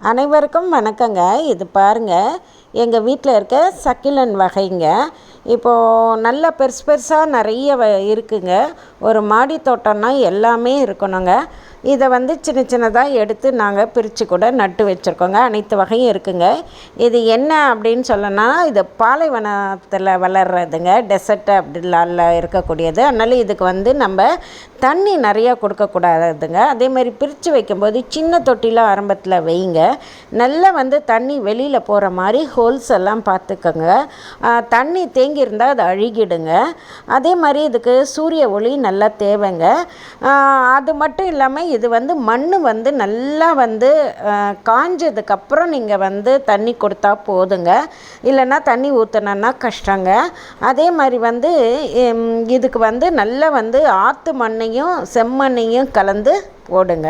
அனைவருக்கும் வணக்கங்க. இது பாருங்கள், எங்கள் வீட்டில் இருக்க சக்கிலன் வகைங்க. இப்போது நல்லா பெருசு பெருசாக நிறைய இருக்குங்க. ஒரு மாடி தோட்டம்னா எல்லாமே இருக்கணுங்க. இதை சின்ன சின்னதாக எடுத்து நாங்கள் பிரித்து கூட நட்டு வச்சுருக்கோங்க. அனைத்து வகையும் இருக்குங்க. இது என்ன அப்படின்னு சொல்லனா, இது பாலைவனத்தில் வளர்கிறதுங்க. டெசர்ட் அப்படிலாம் இருக்கக்கூடியது. அதனால் இதுக்கு நம்ம தண்ணி நிறையா கொடுக்கக்கூடாதுங்க. அதேமாதிரி பிரித்து வைக்கும்போது சின்ன தொட்டியில் ஆரம்பத்தில் வைங்க. நல்லா தண்ணி வெளியில் போகிற மாதிரி ஹோல்ஸ் எல்லாம் பார்த்துக்கோங்க. தண்ணி தேங்கியிருந்தால் அது அழுகிடுங்க. அதே மாதிரி இதுக்கு சூரிய ஒளி நல்லா தேவைங்க. அது மட்டும் இல்லாமல் இது மண் நல்லா காஞ்சதுக்கப்புறம் நீங்கள் தண்ணி கொடுத்தா போதுங்க. இல்லைன்னா தண்ணி ஊற்றினா கஷ்டங்க. அதே மாதிரி இதுக்கு நல்லா ஆற்று மண்ணையும் செம்மண்ணையும் கலந்து போடுங்க.